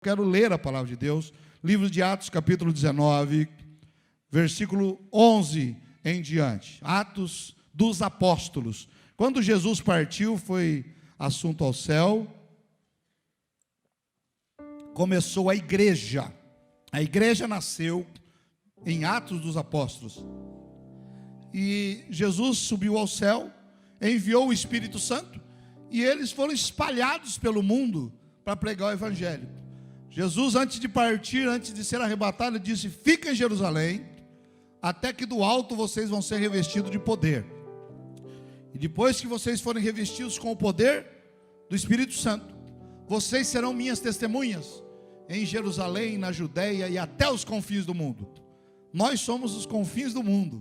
Quero ler a palavra de Deus, livro de Atos, capítulo 19, versículo 11 em diante. Atos dos Apóstolos. Quando Jesus partiu, foi assunto ao céu, começou a igreja. A igreja nasceu em Atos dos Apóstolos. E Jesus subiu ao céu, enviou o Espírito Santo, e eles foram espalhados pelo mundo para pregar o Evangelho. Jesus, antes de partir, antes de ser arrebatado, ele disse: fica em Jerusalém, até que do alto vocês vão ser revestidos de poder. E depois que vocês forem revestidos com o poder do Espírito Santo, vocês serão minhas testemunhas em Jerusalém, na Judéia e até os confins do mundo. Nós somos os confins do mundo,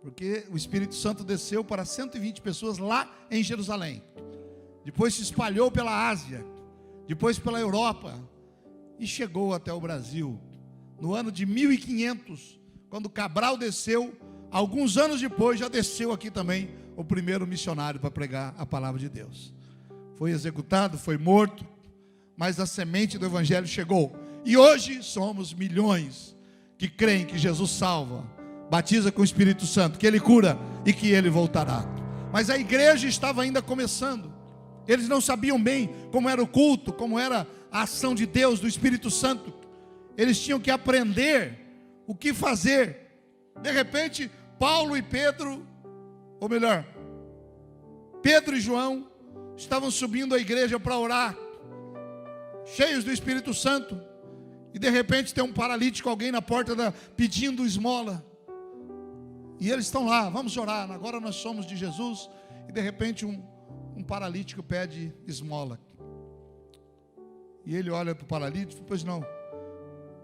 porque o Espírito Santo desceu para 120 pessoas lá em Jerusalém. Depois se espalhou pela Ásia, depois pela Europa, e chegou até o Brasil. No ano de 1500, quando Cabral desceu, alguns anos depois já desceu aqui também o primeiro missionário para pregar a palavra de Deus. Foi executado, foi morto, mas a semente do Evangelho chegou. E hoje somos milhões que creem que Jesus salva, batiza com o Espírito Santo, que Ele cura e que Ele voltará. Mas a igreja estava ainda começando. Eles não sabiam bem como era o culto, como era a ação de Deus, do Espírito Santo. Eles tinham que aprender o que fazer. De repente, Paulo e Pedro, ou melhor, Pedro e João, estavam subindo à igreja para orar, cheios do Espírito Santo. E de repente tem um paralítico, alguém na porta pedindo esmola. E eles estão lá: vamos orar, agora nós somos de Jesus. E de repente um paralítico pede esmola. E ele olha para o paralítico: pois não,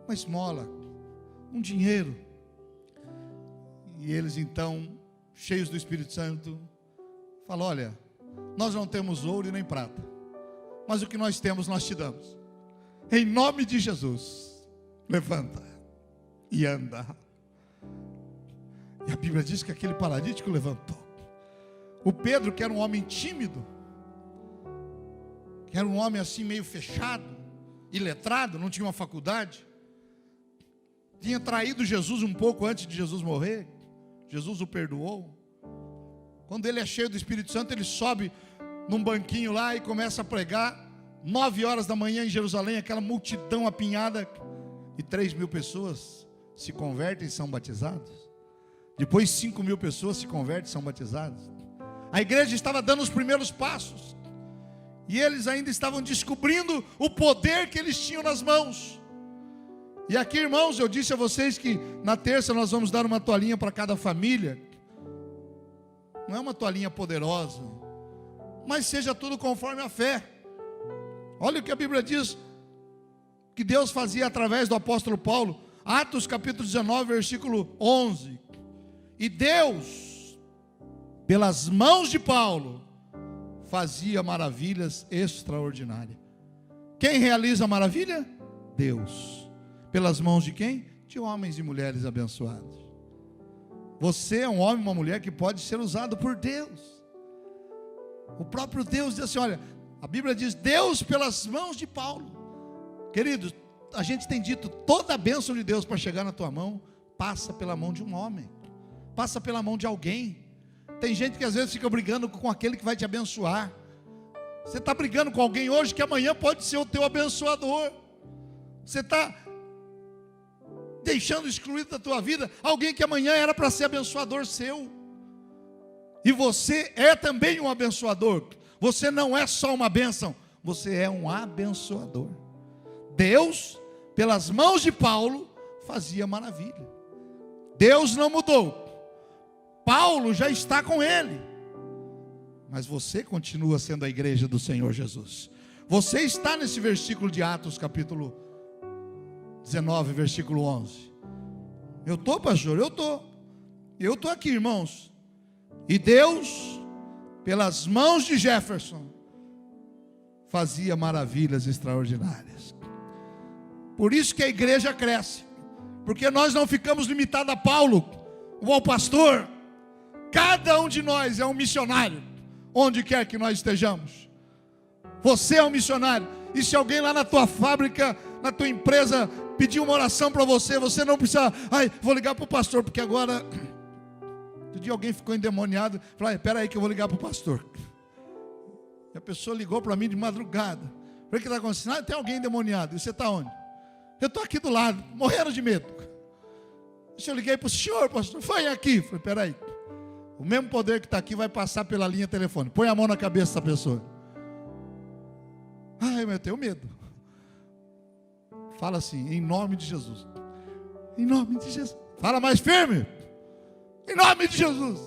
uma esmola, um dinheiro. E eles então, cheios do Espírito Santo, falam: olha, nós não temos ouro e nem prata, mas o que nós temos nós te damos. Em nome de Jesus, levanta e anda. E a Bíblia diz que aquele paralítico levantou. O Pedro, que era um homem tímido, que era um homem assim meio fechado, iletrado, não tinha uma faculdade, tinha traído Jesus um pouco antes de Jesus morrer. Jesus o perdoou. Quando ele é cheio do Espírito Santo, ele sobe num banquinho lá e começa a pregar. 9 horas da manhã em Jerusalém, aquela multidão apinhada, e 3.000 pessoas se convertem e são batizadas. Depois 5.000 pessoas se convertem e são batizadas. A igreja estava dando os primeiros passos, e eles ainda estavam descobrindo o poder que eles tinham nas mãos. E aqui, irmãos, eu disse a vocês que na terça nós vamos dar uma toalhinha para cada família. Não é uma toalhinha poderosa, mas seja tudo conforme a fé. Olha o que a Bíblia diz que Deus fazia através do apóstolo Paulo. Atos capítulo 19, versículo 11. E Deus, pelas mãos de Paulo, fazia maravilhas extraordinárias. Quem realiza a maravilha? Deus. Pelas mãos de quem? De homens e mulheres abençoados. Você é um homem e uma mulher que pode ser usado por Deus. O próprio Deus diz assim: olha, a Bíblia diz: Deus pelas mãos de Paulo. Queridos, a gente tem dito, toda a bênção de Deus para chegar na tua mão, passa pela mão de um homem, passa pela mão de alguém. Tem gente que às vezes fica brigando com aquele que vai te abençoar. Você está brigando com alguém hoje que amanhã pode ser o teu abençoador. Você está deixando excluído da tua vida alguém que amanhã era para ser abençoador seu. E você é também um abençoador. Você não é só uma bênção, você é um abençoador. Deus, pelas mãos de Paulo, fazia maravilha. Deus não mudou. Paulo já está com ele. Mas você continua sendo a igreja do Senhor Jesus. Você está nesse versículo de Atos, capítulo 19, versículo 11. Eu estou, pastor? Eu estou aqui, irmãos. E Deus, pelas mãos de Jefferson, fazia maravilhas extraordinárias. Por isso que a igreja cresce, porque nós não ficamos limitados a Paulo ou ao pastor. Cada um de nós é um missionário, onde quer que nós estejamos. Você é um missionário. E se alguém lá na tua fábrica na tua empresa pedir uma oração para você, você não precisa, vou ligar para o pastor, porque agora, outro dia alguém ficou endemoniado, falou, espera aí que eu vou ligar para o pastor. E a pessoa ligou para mim de madrugada, falei, o que está acontecendo? Tem alguém endemoniado, e você está onde? Eu estou aqui do lado, morrendo de medo. Eu liguei para o senhor, pastor, foi aqui. Falei, espera aí, o mesmo poder que está aqui vai passar pela linha telefônica. Põe a mão na cabeça dessa pessoa. Eu tenho medo. Fala assim, em nome de Jesus. Em nome de Jesus. Fala mais firme. Em nome de Jesus.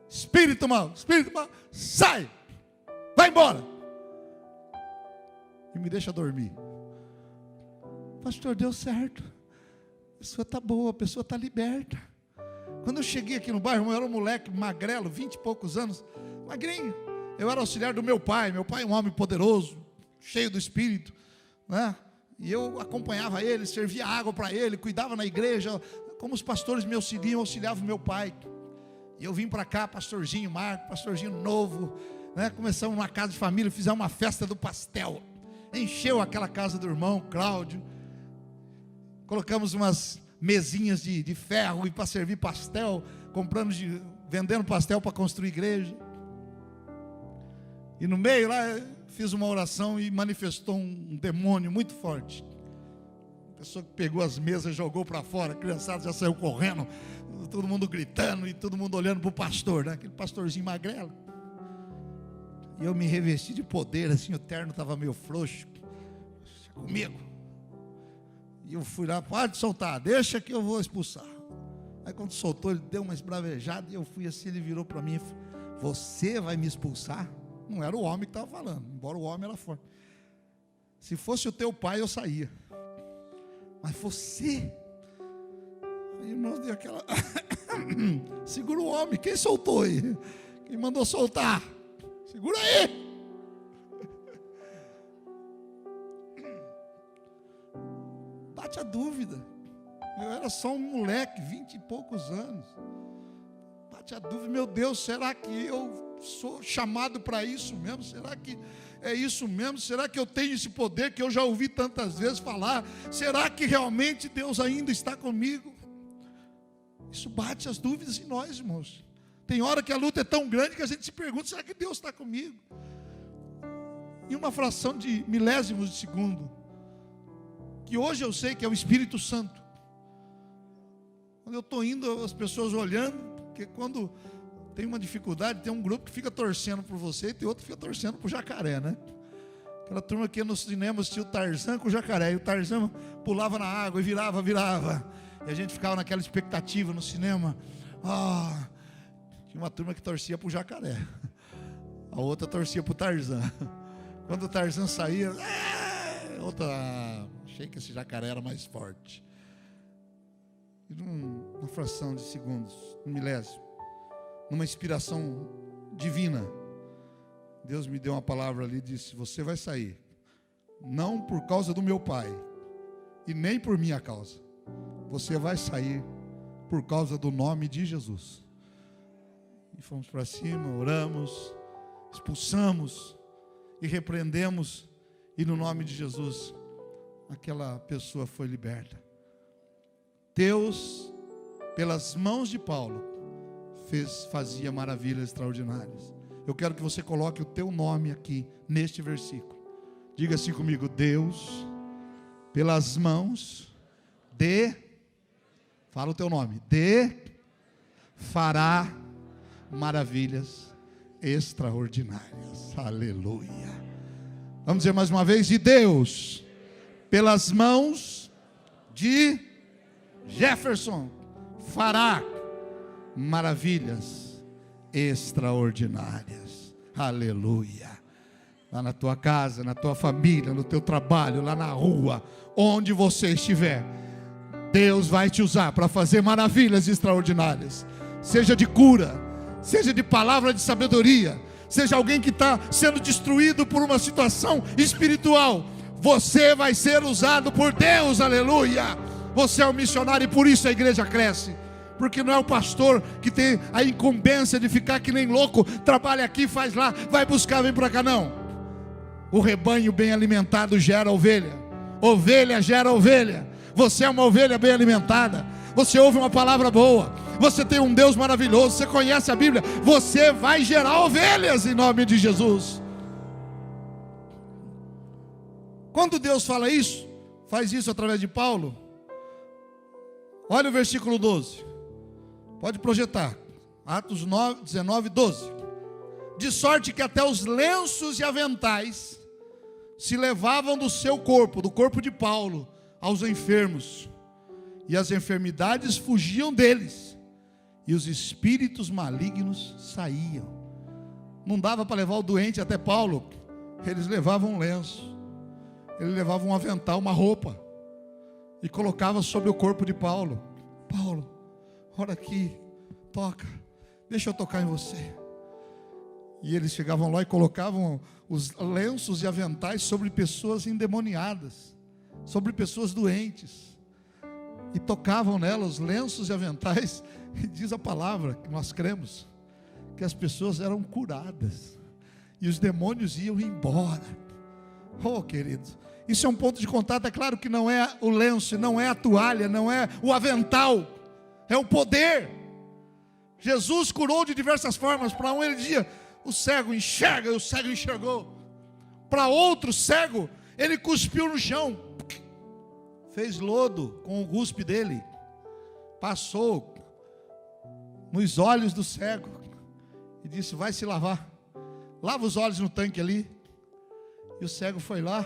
Espírito mal, sai. Vai embora. E me deixa dormir. Pastor, deu certo. A pessoa está boa, a pessoa está liberta. Quando eu cheguei aqui no bairro, eu era um moleque magrelo, 20 e poucos anos, magrinho. Eu era auxiliar do meu pai é um homem poderoso, cheio do Espírito, né? E eu acompanhava ele, servia água para ele, cuidava na igreja, como os pastores me auxiliam, eu auxiliava o meu pai. E eu vim para cá, pastorzinho Marco, pastorzinho novo, né? Começamos uma casa de família, fizemos uma festa do pastel, encheu aquela casa do irmão Cláudio, colocamos umas mesinhas de ferro para servir pastel, vendendo pastel para construir igreja. E no meio lá, fiz uma oração e manifestou um demônio muito forte. A pessoa que pegou as mesas, jogou para fora, a criançada já saiu correndo, todo mundo gritando e todo mundo olhando para o pastor, né? Aquele pastorzinho magrelo. E eu me revesti de poder, assim, o terno estava meio frouxo. Comigo. E eu fui lá, pode soltar, deixa que eu vou expulsar. Aí quando soltou, ele deu uma esbravejada e eu fui assim, ele virou para mim e falou, você vai me expulsar? Não era o homem que estava falando, embora o homem era forte. Se fosse o teu pai, eu saía. Mas você... Aí irmãos, deu aquela... Segura o homem, quem soltou aí? Quem mandou soltar? Segura aí! Bate a dúvida. Eu era só um moleque, 20 e poucos anos. Bate a dúvida, meu Deus, será que eu sou chamado para isso mesmo? Será que é isso mesmo? Será que eu tenho esse poder que eu já ouvi tantas vezes falar? Será que realmente Deus ainda está comigo? Isso bate as dúvidas em nós, irmãos. Tem hora que a luta é tão grande que a gente se pergunta, será que Deus está comigo? Em uma fração de milésimos de segundo, que hoje eu sei que é o Espírito Santo. Quando eu estou indo, as pessoas olhando, porque quando tem uma dificuldade, tem um grupo que fica torcendo por você e tem outro que fica torcendo por jacaré, né? Aquela turma que no cinema assistiu o Tarzan com o jacaré, e o Tarzan pulava na água e virava. E a gente ficava naquela expectativa no cinema. Tinha uma turma que torcia para o jacaré, a outra torcia para o Tarzan. Quando o Tarzan saía, outra, achei que esse jacaré era mais forte. E numa fração de segundos, um milésimo, numa inspiração divina, Deus me deu uma palavra ali e disse, você vai sair, não por causa do meu pai, e nem por minha causa, você vai sair por causa do nome de Jesus. E fomos para cima, oramos, expulsamos e repreendemos, e no nome de Jesus, aquela pessoa foi liberta. Deus, pelas mãos de Paulo, fazia maravilhas extraordinárias. Eu quero que você coloque o teu nome aqui, neste versículo. Diga assim comigo, Deus, pelas mãos fala o teu nome, fará maravilhas extraordinárias. Aleluia. Vamos dizer mais uma vez, de Deus, pelas mãos de Jefferson, fará maravilhas extraordinárias. Aleluia. Lá na tua casa, na tua família, no teu trabalho, lá na rua, onde você estiver, Deus vai te usar para fazer maravilhas extraordinárias. Seja de cura, seja de palavra de sabedoria, seja alguém que está sendo destruído por uma situação espiritual, você vai ser usado por Deus. Aleluia. Você é um missionário e por isso a igreja cresce. Porque não é o pastor que tem a incumbência de ficar que nem louco, trabalha aqui, faz lá, vai buscar, vem para cá, não. O rebanho bem alimentado gera ovelha. Ovelha gera ovelha. Você é uma ovelha bem alimentada. Você ouve uma palavra boa. Você tem um Deus maravilhoso. Você conhece a Bíblia. Você vai gerar ovelhas em nome de Jesus. Quando Deus fala isso, faz isso através de Paulo. Olha o versículo 12. Pode projetar. Atos 19, 12. De sorte que até os lenços e aventais se levavam do seu corpo, do corpo de Paulo, aos enfermos. E as enfermidades fugiam deles. E os espíritos malignos saíam. Não dava para levar o doente até Paulo. Eles levavam um lenço. Ele levava um avental, uma roupa, e colocava sobre o corpo de Paulo. Paulo, olha aqui, toca, deixa eu tocar em você. E eles chegavam lá e colocavam os lenços e aventais sobre pessoas endemoniadas, sobre pessoas doentes, e tocavam nela os lenços e aventais. E diz a palavra que nós cremos que as pessoas eram curadas e os demônios iam embora. Oh, querido, isso é um ponto de contato. É claro que não é o lenço, não é a toalha, não é o avental, é o poder. Jesus curou de diversas formas. Para um ele dizia, o cego enxerga, e o cego enxergou. Para outro cego, ele cuspiu no chão, fez lodo com o cuspe dele, passou nos olhos do cego e disse, vai se lavar, lava os olhos no tanque ali. E o cego foi lá,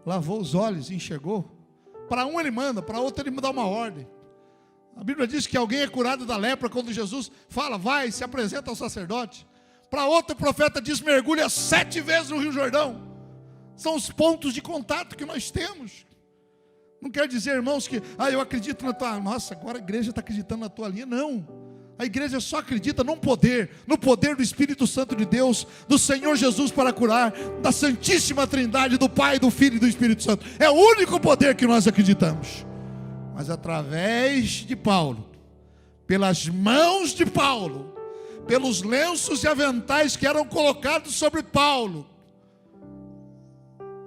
lavou os olhos e enxergou. Para um ele manda, para outro ele dá uma ordem. A Bíblia diz que alguém é curado da lepra quando Jesus fala, vai, se apresenta ao sacerdote. Para outro o profeta diz, mergulha 7 vezes no Rio Jordão. São os pontos de contato que nós temos. Não quer dizer, irmãos, que eu acredito na tua, nossa, agora a igreja está acreditando na tua linha. Não. A igreja só acredita no poder do Espírito Santo de Deus, do Senhor Jesus para curar, da Santíssima Trindade, do Pai, do Filho e do Espírito Santo. É o único poder que nós acreditamos. Mas através de Paulo, pelas mãos de Paulo, pelos lenços e aventais que eram colocados sobre Paulo,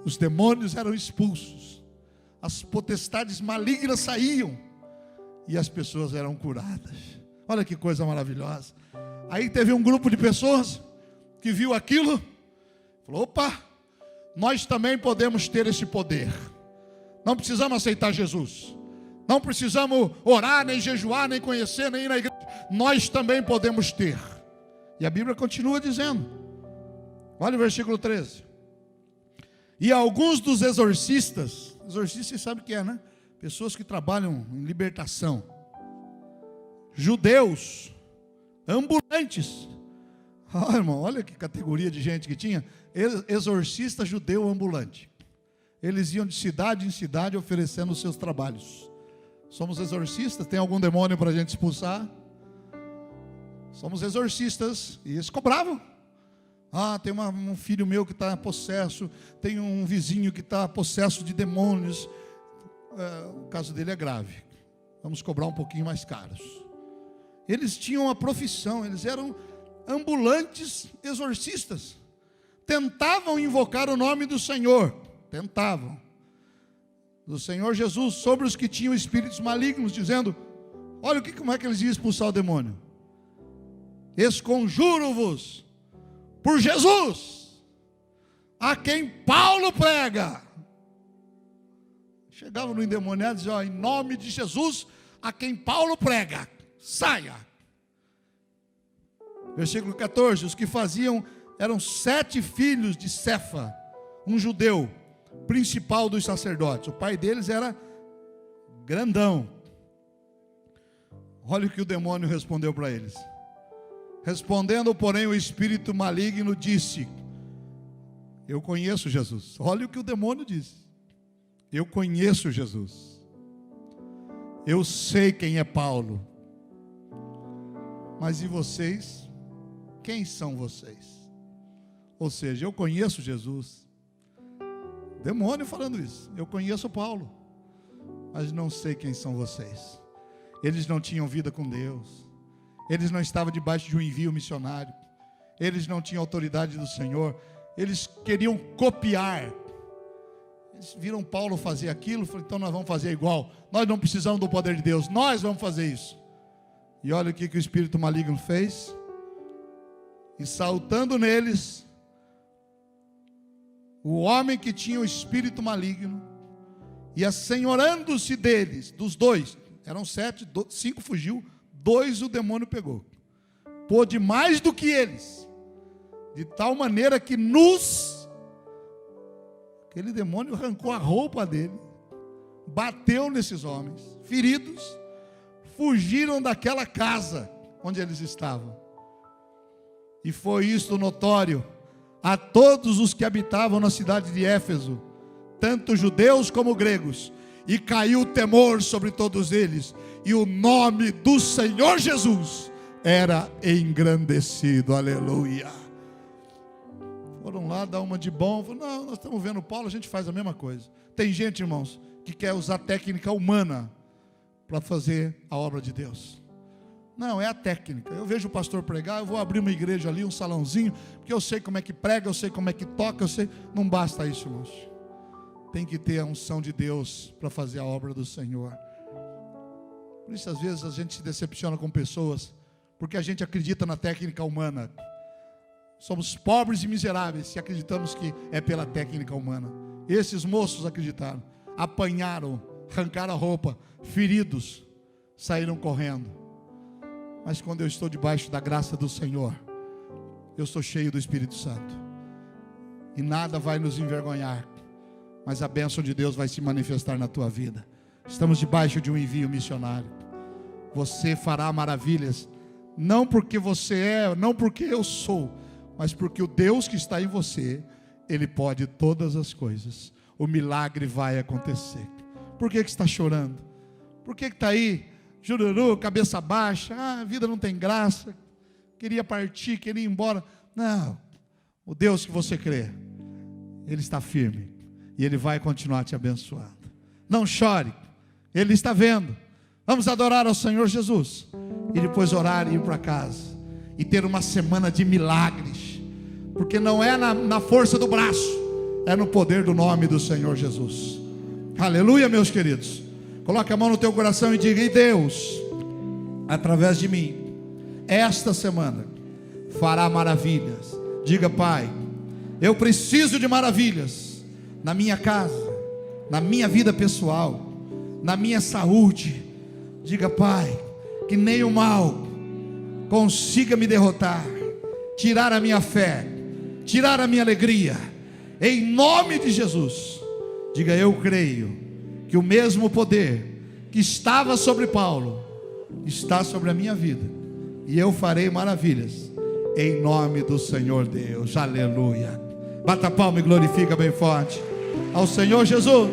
os demônios eram expulsos, as potestades malignas saíam e as pessoas eram curadas. Olha que coisa maravilhosa. Aí teve um grupo de pessoas que viu aquilo, falou, opa, nós também podemos ter esse poder. Não precisamos aceitar Jesus, não precisamos orar, nem jejuar, nem conhecer, nem ir na igreja. Nós também podemos ter. E a Bíblia continua dizendo, olha o versículo 13. E alguns dos exorcistas sabe o que é, né? Pessoas que trabalham em libertação, judeus, ambulantes. Irmão, olha que categoria de gente que tinha. Exorcista judeu ambulante. Eles iam de cidade em cidade oferecendo os seus trabalhos. Somos exorcistas, tem algum demônio para a gente expulsar? Somos exorcistas. E eles cobravam. Tem um filho meu que está possesso, tem um vizinho que está possesso de demônios. O caso dele é grave. Vamos cobrar um pouquinho mais caros. Eles tinham uma profissão, eles eram ambulantes exorcistas. Tentavam invocar o nome do Senhor, do Senhor Jesus, sobre os que tinham espíritos malignos, dizendo, olha como é que eles iam expulsar o demônio. Esconjuro-vos por Jesus, a quem Paulo prega. Chegavam no endemoniado e diziam, em nome de Jesus, a quem Paulo prega, saia. Versículo 14, os que faziam eram 7 filhos de Cefa, um judeu, principal dos sacerdotes. O pai deles era grandão. Olha o que o demônio respondeu para eles. Respondendo, porém, o espírito maligno disse, eu conheço Jesus. Olha o que o demônio disse. Eu conheço Jesus. Eu sei quem é Paulo. Mas e vocês? Quem são vocês? Ou seja, eu conheço Jesus. Demônio falando isso. Eu conheço Paulo, mas não sei quem são vocês. Eles não tinham vida com Deus. Eles não estavam debaixo de um envio missionário. Eles não tinham autoridade do Senhor. Eles queriam copiar. Eles viram Paulo fazer aquilo, falaram, então nós vamos fazer igual. Nós não precisamos do poder de Deus, nós vamos fazer isso. E olha o que o espírito maligno fez. E saltando neles, o homem que tinha o espírito maligno, e assenhorando-se deles, dos dois, eram 7, 5 fugiu, 2 o demônio pegou. Pôde mais do que eles, de tal maneira que aquele demônio arrancou a roupa dele, bateu nesses homens, feridos, fugiram daquela casa onde eles estavam. E foi isto notório a todos os que habitavam na cidade de Éfeso, tanto judeus como gregos, e caiu o temor sobre todos eles, e o nome do Senhor Jesus era engrandecido. Aleluia. Foram lá dar uma de bom, falaram, não, nós estamos vendo Paulo, a gente faz a mesma coisa. Tem gente, irmãos, que quer usar técnica humana para fazer a obra de Deus. Não, é a técnica. Eu vejo o pastor pregar, eu vou abrir uma igreja ali, um salãozinho, porque eu sei como é que prega, eu sei como é que toca, eu sei. Não basta isso, irmãos. Tem que ter a unção de Deus para fazer a obra do Senhor. Por isso, às vezes, a gente se decepciona com pessoas, porque a gente acredita na técnica humana. Somos pobres e miseráveis se acreditamos que é pela técnica humana. Esses moços acreditaram, apanharam, arrancaram a roupa, feridos, saíram correndo. Mas quando eu estou debaixo da graça do Senhor, eu sou cheio do Espírito Santo, e nada vai nos envergonhar, mas a bênção de Deus vai se manifestar na tua vida. Estamos debaixo de um envio missionário. Você fará maravilhas, não porque você é, não porque eu sou, mas porque o Deus que está em você, Ele pode todas as coisas. O milagre vai acontecer. Por que está chorando? Por que está aí, jururu, cabeça baixa? A vida não tem graça, queria partir, queria ir embora. Não, o Deus que você crê, Ele está firme, e Ele vai continuar te abençoando. Não chore, Ele está vendo. Vamos adorar ao Senhor Jesus, e depois orar e ir para casa, e ter uma semana de milagres, porque não é na força do braço, é no poder do nome do Senhor Jesus. Aleluia, meus queridos. Coloque a mão no teu coração e diga, e Deus, através de mim, esta semana, fará maravilhas. Diga, Pai, eu preciso de maravilhas, na minha casa, na minha vida pessoal, na minha saúde. Diga, Pai, que nem o mal consiga me derrotar, tirar a minha fé, tirar a minha alegria, em nome de Jesus. Diga, eu creio que o mesmo poder que estava sobre Paulo está sobre a minha vida, e eu farei maravilhas em nome do Senhor Deus. Aleluia. Bata a palma e glorifica bem forte ao Senhor Jesus.